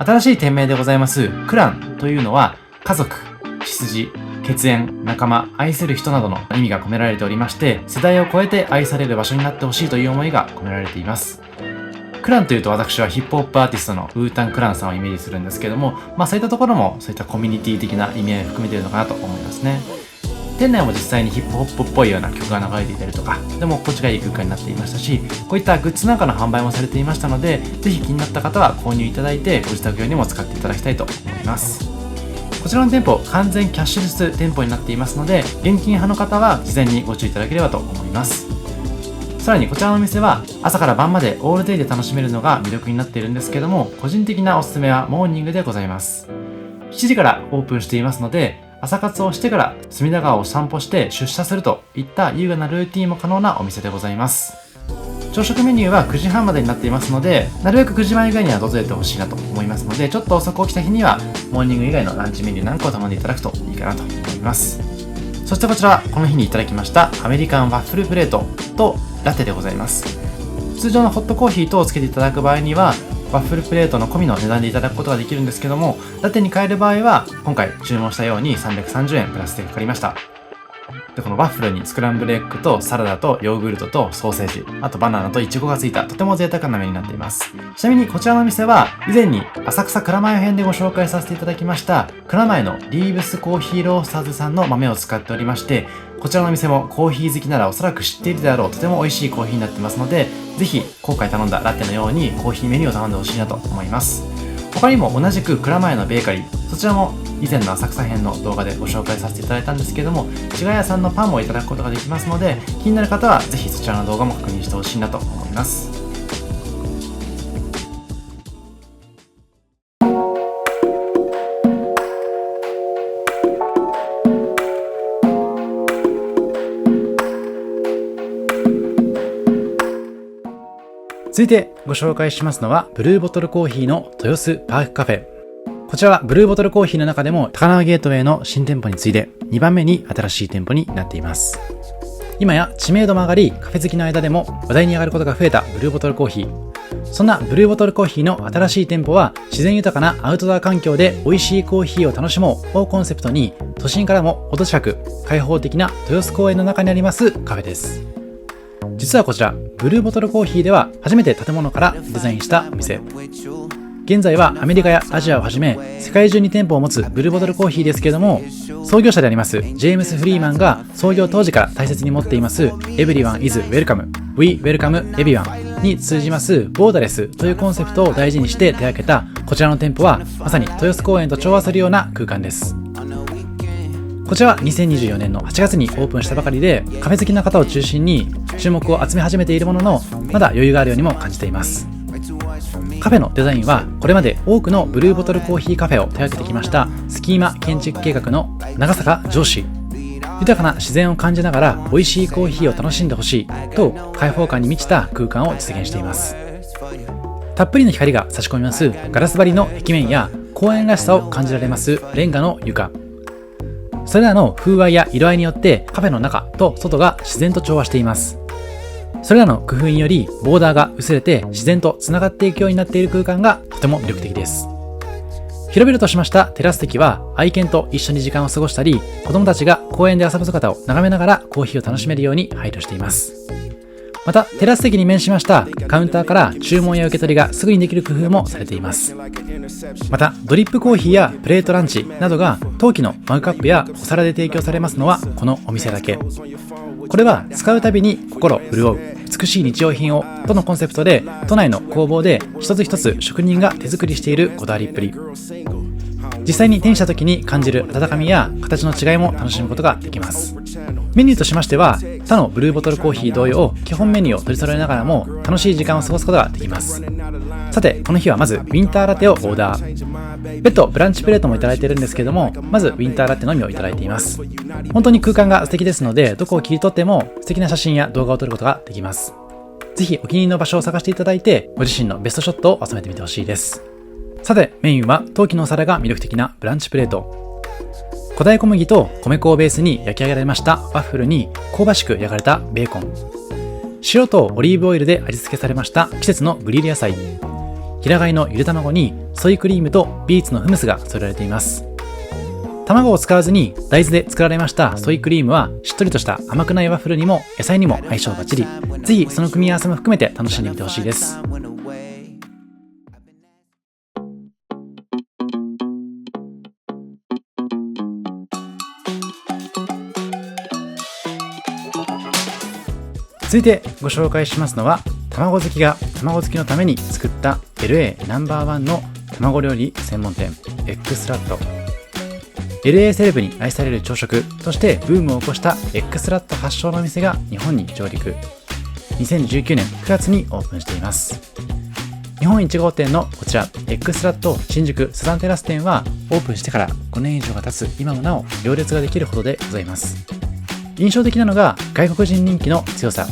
新しい店名でございますクランというのは、家族、血筋、血縁、仲間、愛する人などの意味が込められておりまして、世代を超えて愛される場所になってほしいという思いが込められています。クランというと私はヒップホップアーティストのウータンクランさんをイメージするんですけども、そういったところもそういったコミュニティ的な意味合いを含めているのかなと思いますね。店内も実際にヒップホップっぽいような曲が流れていたりとか、でも心地がいい空間になっていましたし、こういったグッズなんかの販売もされていましたので、ぜひ気になった方は購入いただいてご自宅用にも使っていただきたいと思います。こちらの店舗、完全キャッシュレス店舗になっていますので、現金派の方は事前にご注意いただければと思います。さらにこちらのお店は朝から晩までオールデイで楽しめるのが魅力になっているんですけども、個人的なおすすめはモーニングでございます。7時からオープンしていますので、朝活をしてから隅田川を散歩して出社するといった優雅なルーティンも可能なお店でございます。朝食メニューは9時半までになっていますので、なるべく9時前以外には訪れてほしいなと思いますので、ちょっと遅く起きた日にはモーニング以外のランチメニューなんかを頼んでいただくといいかなと思います。そしてこちらはこの日にいただきましたアメリカンワッフルプレートとラテでございます。通常のホットコーヒーとをつけていただく場合にはワッフルプレートの込みの値段でいただくことができるんですけども、ラテに変える場合は今回注文したように330円プラスでかかりました。で、このワッフルにスクランブルエッグとサラダとヨーグルトとソーセージ、あとバナナとイチゴがついたとても贅沢なメニューになっています。ちなみにこちらのお店は以前に浅草蔵前編でご紹介させていただきました蔵前のリーブスコーヒーロースターズさんの豆を使っておりまして、こちらのお店もコーヒー好きならおそらく知っているであろうとても美味しいコーヒーになってますので、ぜひ今回頼んだラテのようにコーヒーメニューを頼んでほしいなと思います。他にも同じく蔵前のベーカリー、そちらも以前の浅草編の動画でご紹介させていただいたんですけども、ちがやさんのパンもいただくことができますので、気になる方はぜひそちらの動画も確認してほしいなと思います。続いてご紹介しますのは、ブルーボトルコーヒーの豊洲パークカフェ。こちらはブルーボトルコーヒーの中でも高輪ゲートウェイの新店舗に次いで2番目に新しい店舗になっています。今や知名度も上がり、カフェ好きの間でも話題に上がることが増えたブルーボトルコーヒー。そんなブルーボトルコーヒーの新しい店舗は、自然豊かなアウトドア環境で美味しいコーヒーを楽しもうをコンセプトに、都心からも程近く開放的な豊洲公園の中にありますカフェです。実はこちらブルーボトルコーヒーでは初めて建物からデザインしたお店。現在はアメリカやアジアをはじめ世界中に店舗を持つブルーボトルコーヒーですけれども、創業者でありますジェームス・フリーマンが創業当時から大切に持っています Everyone is welcome, We welcome everyone に通じますボーダレスというコンセプトを大事にして手掛けたこちらの店舗は、まさに豊洲公園と調和するような空間です。こちらは2024年の8月にオープンしたばかりで、カフェ好きな方を中心に注目を集め始めているものの、まだ余裕があるようにも感じています。カフェのデザインはこれまで多くのブルーボトルコーヒーカフェを手掛けてきましたスキーマ建築計画の長坂上司。豊かな自然を感じながら美味しいコーヒーを楽しんでほしいと開放感に満ちた空間を実現しています。たっぷりの光が差し込みますガラス張りの壁面や公園らしさを感じられますレンガの床。それらの風合いや色合いによってカフェの中と外が自然と調和しています。それらの工夫によりボーダーが薄れて自然とつながっていくようになっている空間がとても魅力的です。広々としましたテラス席は愛犬と一緒に時間を過ごしたり、子供たちが公園で遊ぶ姿を眺めながらコーヒーを楽しめるように配慮しています。またテラス席に面しましたカウンターから注文や受け取りがすぐにできる工夫もされています。またドリップコーヒーやプレートランチなどが陶器のマグカップやお皿で提供されますのはこのお店だけ。これは使うたびに心潤う美しい日用品をとのコンセプトで、都内の工房で一つ一つ職人が手作りしているこだわりっぷり。実際に手にした時に感じる温かみや形の違いも楽しむことができます。メニューとしましては他のブルーボトルコーヒー同様基本メニューを取り揃えながらも楽しい時間を過ごすことができます。さてこの日はまずウィンターラテをオーダー。別途ブランチプレートもいただいているんですけども、まずウィンターラテのみをいただいています。本当に空間が素敵ですので、どこを切り取っても素敵な写真や動画を撮ることができます。ぜひお気に入りの場所を探していただいて、ご自身のベストショットを収めてみてほしいです。さてメインは陶器のお皿が魅力的なブランチプレート。古代小麦と米粉をベースに焼き上げられましたワッフルに香ばしく焼かれたベーコン、塩とオリーブオイルで味付けされました季節のグリル野菜、平飼いのゆで卵にソイクリームとビーツのフムスが添えられています。卵を使わずに大豆で作られましたソイクリームはしっとりとした甘くないワッフルにも野菜にも相性バッチリ。ぜひその組み合わせも含めて楽しんでみてほしいです。続いてご紹介しますのは、卵好きが卵好きのために作った LA ナンバーワンの卵料理専門店エッグスラット。 LA セレブに愛される朝食としてブームを起こしたエッグスラット発祥の店が日本に上陸。2019年9月にオープンしています。日本1号店のこちらエッグスラット新宿サザンテラス店はオープンしてから5年以上が経つ今もなお行列ができるほどでございます。印象的なのが外国人人気の強さ。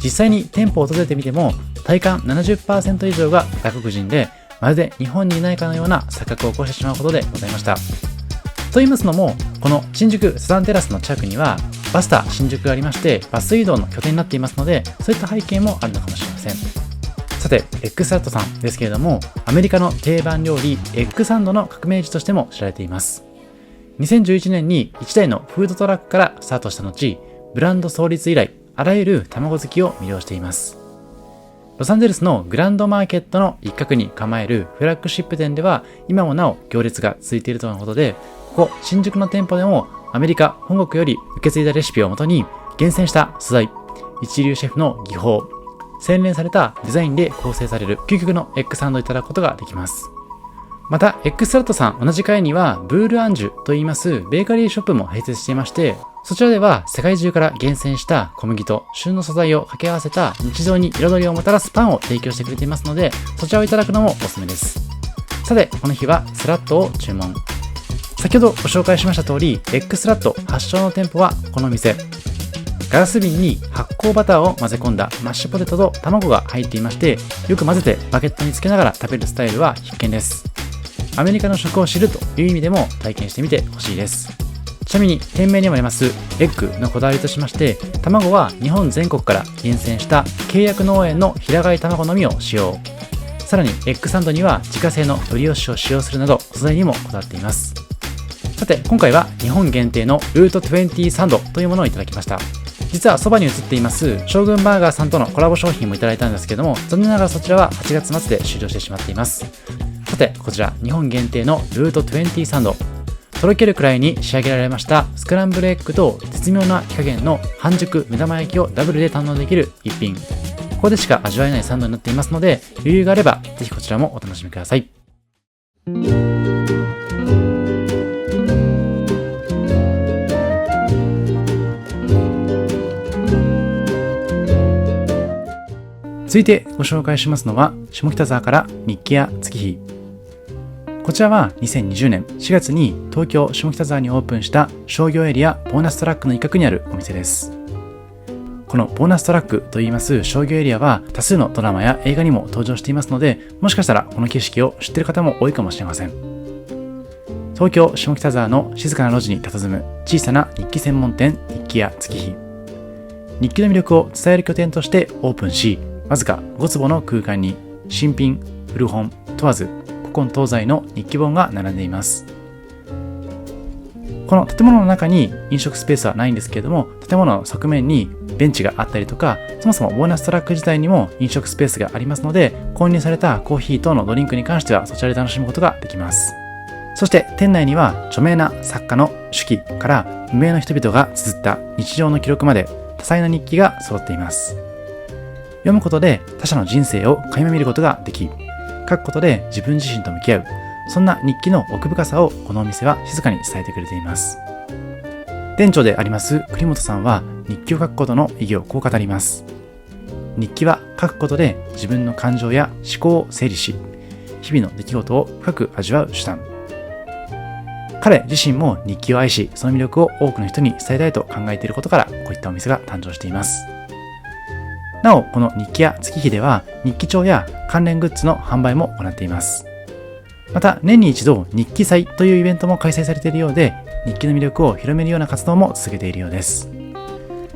実際に店舗を訪れてみても体感 70% 以上が外国人で、まるで日本にいないかのような錯覚を起こしてしまうほどでございました。と言いますのも、この新宿サザンテラスの近くにはバスタ新宿がありまして、バス移動の拠点になっていますので、そういった背景もあるのかもしれません。さてエッグスラットさんですけれども、アメリカの定番料理エッグサンドの革命児としても知られています。2011年に1台のフードトラックからスタートした後、ブランド創立以来あらゆる卵好きを魅了しています。ロサンゼルスのグランドマーケットの一角に構えるフラッグシップ店では今もなお行列が続いているとのことで、ここ新宿の店舗でもアメリカ本国より受け継いだレシピをもとに厳選した素材、一流シェフの技法、洗練されたデザインで構成される究極のエッグサンドをいただくことができます。またエッグスラットさん同じ階にはブールアンジュといいますベーカリーショップも併設していまして、そちらでは世界中から厳選した小麦と旬の素材を掛け合わせた日常に彩りをもたらすパンを提供してくれていますので、そちらをいただくのもおすすめです。さてこの日はスラットを注文。先ほどご紹介しました通りエッグスラット発祥の店舗はこの店。ガラス瓶に発酵バターを混ぜ込んだマッシュポテトと卵が入っていまして、よく混ぜてバケットにつけながら食べるスタイルは必見です。アメリカの食を知るという意味でも体験してみてほしいです。ちなみに店名にもありますエッグのこだわりとしまして、卵は日本全国から厳選した契約農園の平飼い卵のみを使用。さらにエッグサンドには自家製のブリオッシュを使用するなど素材にもこだわっています。さて今回は日本限定のルート20サンドというものをいただきました。実はそばに映っています将軍バーガーさんとのコラボ商品もいただいたんですけども、残念ながらそちらは8月末で終了してしまっています。さてこちら日本限定のルート20サンド、とろけるくらいに仕上げられましたスクランブルエッグと絶妙な火加減の半熟目玉焼きをダブルで堪能できる一品。ここでしか味わえないサンドになっていますので、余裕があればぜひこちらもお楽しみください。続いてご紹介しますのは、下北沢から日記屋月日。こちらは2020年4月に東京下北沢にオープンした商業エリアボーナストラックの一角にあるお店です。このボーナストラックといいます商業エリアは多数のドラマや映画にも登場していますので、もしかしたらこの景色を知っている方も多いかもしれません。東京下北沢の静かな路地に佇む小さな日記専門店日記屋月日。日記の魅力を伝える拠点としてオープンし、わずか5坪の空間に新品、古本問わず古今東西の日記本が並んでいます。この建物の中に飲食スペースはないんですけれども、建物の側面にベンチがあったりとか、そもそもボーナストラック自体にも飲食スペースがありますので、購入されたコーヒー等のドリンクに関してはそちらで楽しむことができます。そして店内には著名な作家の手記から無名の人々が綴った日常の記録まで多彩な日記が揃っています。読むことで他者の人生を垣間見ることができ、書くことで自分自身と向き合う、そんな日記の奥深さをこのお店は静かに伝えてくれています。店長であります栗本さんは日記を書くことの意義をこう語ります。日記は書くことで自分の感情や思考を整理し、日々の出来事を深く味わう手段。彼自身も日記を愛し、その魅力を多くの人に伝えたいと考えていることから、こういったお店が誕生しています。なお、この日記屋月日では日記帳や関連グッズの販売も行っています。また年に一度日記祭というイベントも開催されているようで、日記の魅力を広めるような活動も続けているようです。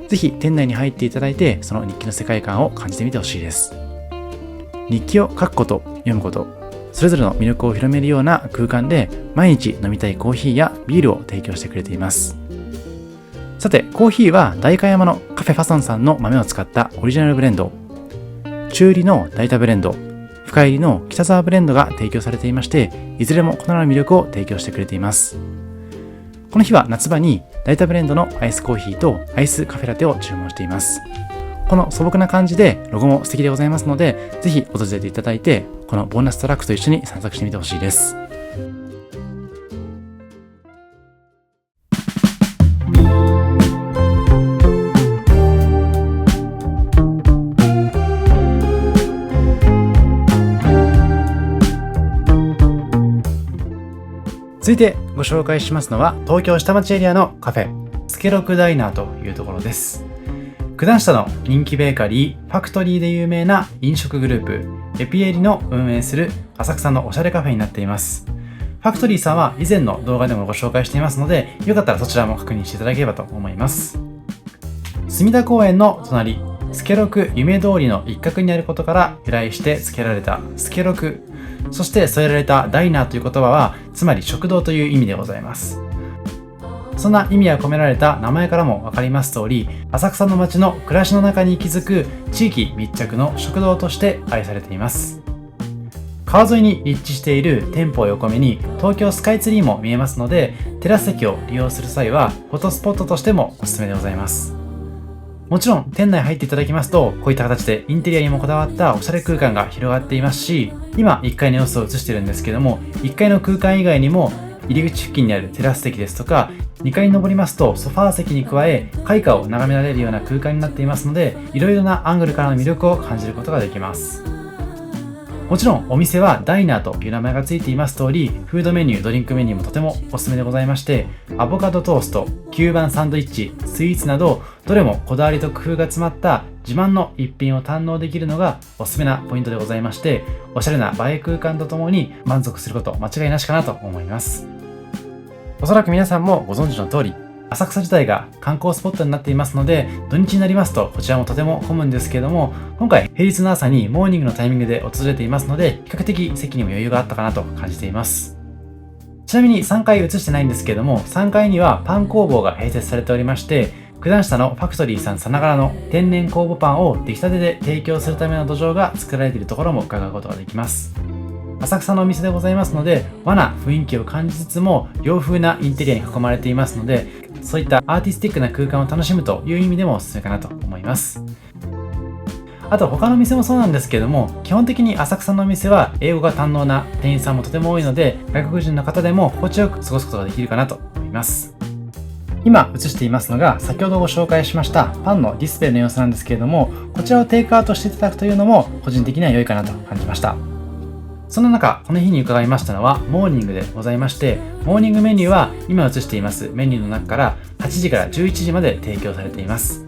ぜひ店内に入っていただいて、その日記の世界観を感じてみてほしいです。日記を書くこと、読むこと、それぞれの魅力を広めるような空間で、毎日飲みたいコーヒーやビールを提供してくれています。さて、コーヒーは代官山のカフェファソンさんの豆を使ったオリジナルブレンド、中入りの大田ブレンド、深入りの北沢ブレンドが提供されていまして、いずれも異なる魅力を提供してくれています。この日は夏場に大田ブレンドのアイスコーヒーとアイスカフェラテを注文しています。この素朴な感じでロゴも素敵でございますので、ぜひ訪れていただいて、このボーナストラックと一緒に散策してみてほしいです。続いてご紹介しますのは、東京下町エリアのカフェスケロクダイナーというところです。九段下の人気ベーカリーファクトリーで有名な飲食グループエピエリの運営する浅草のおしゃれカフェになっています。ファクトリーさんは以前の動画でもご紹介していますので、よかったらそちらも確認していただければと思います。隅田公園の隣、スケロク夢通りの一角にあることから由来して付けられたスケロク、そして添えられたダイナーという言葉は、つまり食堂という意味でございます。そんな意味が込められた名前からも分かります通り、浅草の街の暮らしの中に息づく地域密着の食堂として愛されています。川沿いに立地している店舗を横目に東京スカイツリーも見えますので、テラス席を利用する際はフォトスポットとしてもおすすめでございます。もちろん店内入っていただきますと、こういった形でインテリアにもこだわったおしゃれ空間が広がっていますし、今1階の様子を映しているんですけども、1階の空間以外にも入り口付近にあるテラス席ですとか、2階に上りますとソファー席に加え開花を眺められるような空間になっていますので、いろいろなアングルからの魅力を感じることができます。もちろんお店はダイナーという名前がついています通り、フードメニュー、ドリンクメニューもとてもおすすめでございまして、アボカドトースト、吸盤サンドイッチ、スイーツなど、どれもこだわりと工夫が詰まった自慢の一品を堪能できるのがおすすめなポイントでございまして、おしゃれな映え空間とともに満足すること間違いなしかなと思います。おそらく皆さんもご存知の通り、浅草自体が観光スポットになっていますので、土日になりますとこちらもとても混むんですけれども、今回平日の朝にモーニングのタイミングで訪れていますので、比較的席にも余裕があったかなと感じています。ちなみに3階映してないんですけれども、3階にはパン工房が併設されておりまして、九段下のファクトリーさんさながらの天然酵母パンを出来たてで提供するための土壌が作られているところも伺うことができます。浅草のお店でございますので、和な雰囲気を感じつつも洋風なインテリアに囲まれていますので、そういったアーティスティックな空間を楽しむという意味でもおすすめかなと思います。あと他の店もそうなんですけれども、基本的に浅草のお店は英語が堪能な店員さんもとても多いので、外国人の方でも心地よく過ごすことができるかなと思います。今映していますのが先ほどご紹介しましたパンのディスプレイの様子なんですけれども、こちらをテイクアウトしていただくというのも個人的には良いかなと感じました。そんな中、この日に伺いましたのはモーニングでございまして、モーニングメニューは今映していますメニューの中から8時から11時まで提供されています。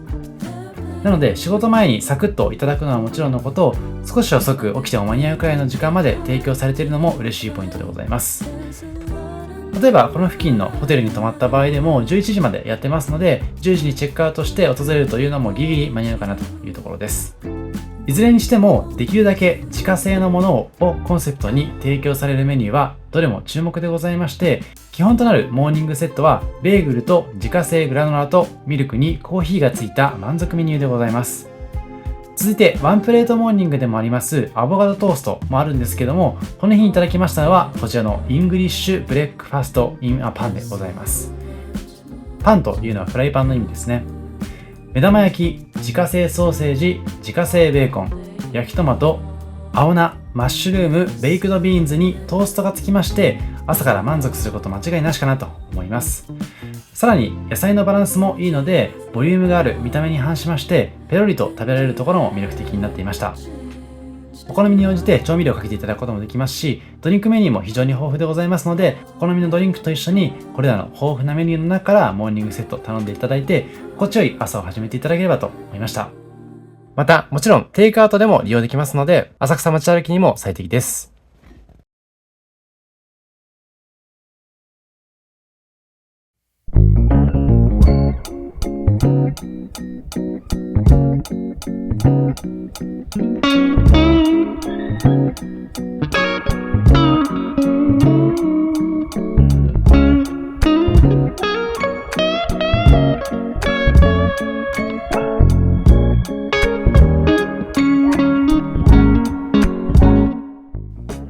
なので仕事前にサクッといただくのはもちろんのこと、少し遅く起きても間に合うくらいの時間まで提供されているのも嬉しいポイントでございます。例えばこの付近のホテルに泊まった場合でも11時までやってますので、10時にチェックアウトして訪れるというのもギリギリ間に合うかなというところです。いずれにしてもできるだけ自家製のものをコンセプトに提供されるメニューはどれも注目でございまして、基本となるモーニングセットはベーグルと自家製グラノラとミルクにコーヒーがついた満足メニューでございます。続いてワンプレートモーニングでもありますアボカドトーストもあるんですけども、この日にいただきましたのはこちらのイングリッシュブレックファストインアパンでございます。パンというのはフライパンの意味ですね。目玉焼き、自家製ソーセージ、自家製ベーコン、焼きトマト、青菜、マッシュルーム、ベイクドビーンズにトーストがつきまして、朝から満足すること間違いなしかなと思います。さらに野菜のバランスもいいので、ボリュームがある見た目に反しまして、ペロリと食べられるところも魅力的になっていました。お好みに応じて調味料をかけていただくこともできますし、ドリンクメニューも非常に豊富でございますので、お好みのドリンクと一緒にこれらの豊富なメニューの中からモーニングセットを頼んでいただいて、心地よい朝を始めていただければと思いました。また、もちろんテイクアウトでも利用できますので、浅草街歩きにも最適です。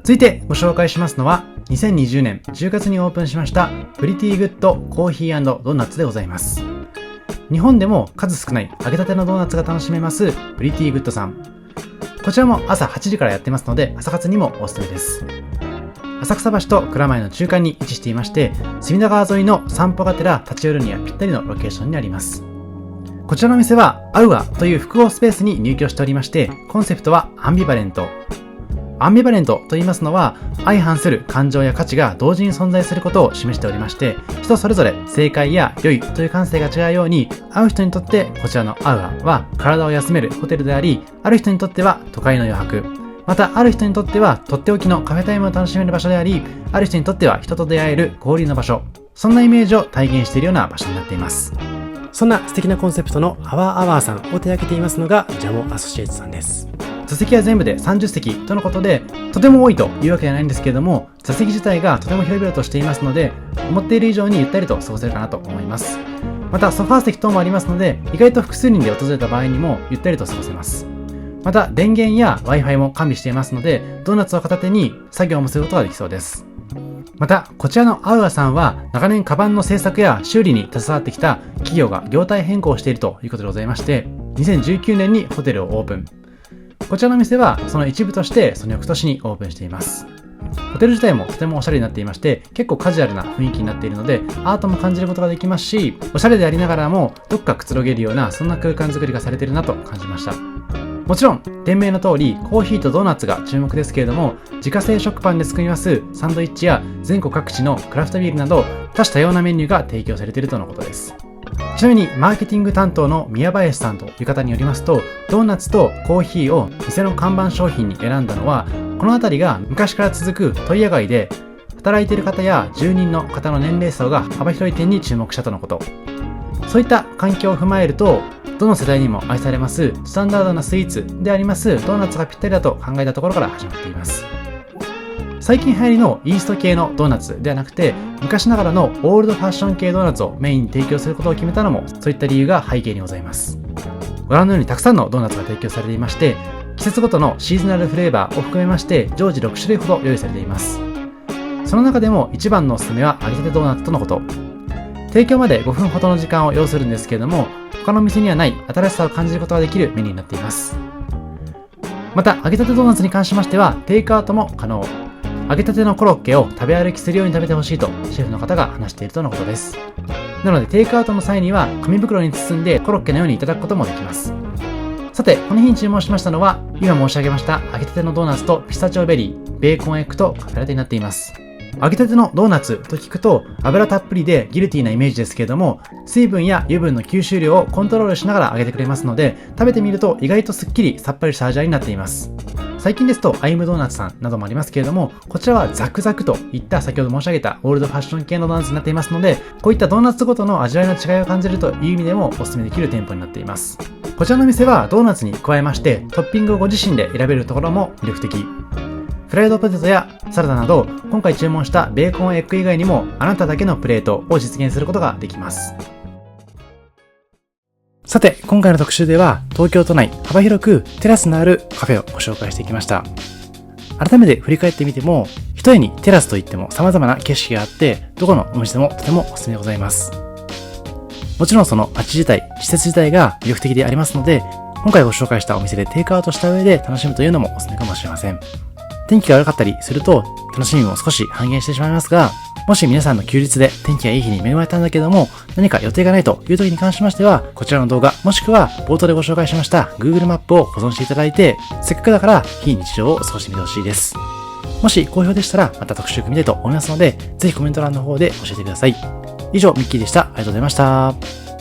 続いてご紹介しますのは2020年10月にオープンしましたプリティグッドコーヒー&ドーナツでございます。日本でも数少ない揚げたてのドーナツが楽しめますプリティグッドさん。こちらも朝8時からやってますので朝活にもおすすめです。浅草橋と蔵前の中間に位置していまして、隅田川沿いの散歩がてら立ち寄るにはぴったりのロケーションにあります。こちらの店はアウアという複合スペースに入居しておりまして、コンセプトはアンビバレント。アンビバレントと言いますのは、相反する感情や価値が同時に存在することを示しておりまして、人それぞれ正解や良いという感性が違うように、会う人にとってこちらのアウアは体を休めるホテルであり、ある人にとっては都会の余白、またある人にとってはとっておきのカフェタイムを楽しめる場所であり、ある人にとっては人と出会える交流の場所、そんなイメージを体現しているような場所になっています。そんな素敵なコンセプトのアワーアワーさんを手掛けていますのがジャモアソシエイツさんです。座席は全部で30席とのことで、とても多いというわけではないんですけれども、座席自体がとても広々としていますので、思っている以上にゆったりと過ごせるかなと思います。またソファー席等もありますので、意外と複数人で訪れた場合にもゆったりと過ごせます。また電源や Wi-Fi も完備していますので、ドーナツを片手に作業もすることができそうです。またこちらのアウアさんは長年カバンの製作や修理に携わってきた企業が業態変更しているということでございまして、2019年にホテルをオープン。こちらの店はその一部としてその翌年にオープンしています。ホテル自体もとてもおしゃれになっていまして、結構カジュアルな雰囲気になっているので、アートも感じることができますし、おしゃれでありながらもどっかくつろげるようなそんな空間作りがされているなと感じました。もちろん、店名の通り、コーヒーとドーナツが注目ですけれども、自家製食パンで作りますサンドイッチや全国各地のクラフトビールなど、多種多様なメニューが提供されているとのことです。ちなみに、マーケティング担当の宮林さんという方によりますと、ドーナツとコーヒーを店の看板商品に選んだのは、この辺りが昔から続く問屋街で、働いている方や住人の方の年齢層が幅広い点に注目したとのこと。そういった環境を踏まえると、どの世代にも愛されますスタンダードなスイーツでありますドーナツがぴったりだと考えたところから始まっています。最近流行りのイースト系のドーナツではなくて、昔ながらのオールドファッション系ドーナツをメインに提供することを決めたのも、そういった理由が背景にございます。ご覧のようにたくさんのドーナツが提供されていまして、季節ごとのシーズナルフレーバーを含めまして常時6種類ほど用意されています。その中でも一番のおすすめは揚げたてドーナツとのこと。提供まで5分ほどの時間を要するんですけれども、他の店にはない新しさを感じることができるメニューになっています。また、揚げたてドーナツに関しましては、テイクアウトも可能。揚げたてのコロッケを食べ歩きするように食べてほしいとシェフの方が話しているとのことです。なので、テイクアウトの際には紙袋に包んでコロッケのようにいただくこともできます。さて、この日に注文しましたのは、今申し上げました揚げたてのドーナツとピスタチオベリー、ベーコンエッグとカフェラテになっています。揚げたてのドーナツと聞くと油たっぷりでギルティーなイメージですけれども、水分や油分の吸収量をコントロールしながら揚げてくれますので、食べてみると意外とすっきりさっぱりした味わいになっています。最近ですとアイムドーナツさんなどもありますけれども、こちらはザクザクといった先ほど申し上げたオールドファッション系のドーナツになっていますので、こういったドーナツごとの味わいの違いを感じるという意味でもお勧めできる店舗になっています。こちらの店はドーナツに加えましてトッピングをご自身で選べるところも魅力的。フライドポテトやサラダなど、今回注文したベーコンエッグ以外にもあなただけのプレートを実現することができます。さて、今回の特集では東京都内幅広くテラスのあるカフェをご紹介してきました。改めて振り返ってみても、一重にテラスといっても様々な景色があって、どこのお店もとてもおすすめでございます。もちろんその街自体、施設自体が魅力的でありますので、今回ご紹介したお店でテイクアウトした上で楽しむというのもおすすめかもしれません。天気が悪かったりすると楽しみも少し半減してしまいますが、もし皆さんの休日で天気がいい日に恵まれたんだけども何か予定がないという時に関しましては、こちらの動画もしくは冒頭でご紹介しました Google マップを保存していただいて、せっかくだから非日常を過ごしてみてほしいです。もし好評でしたらまた特集組みたいと思いますので、ぜひコメント欄の方で教えてください。以上、ミッキーでした。ありがとうございました。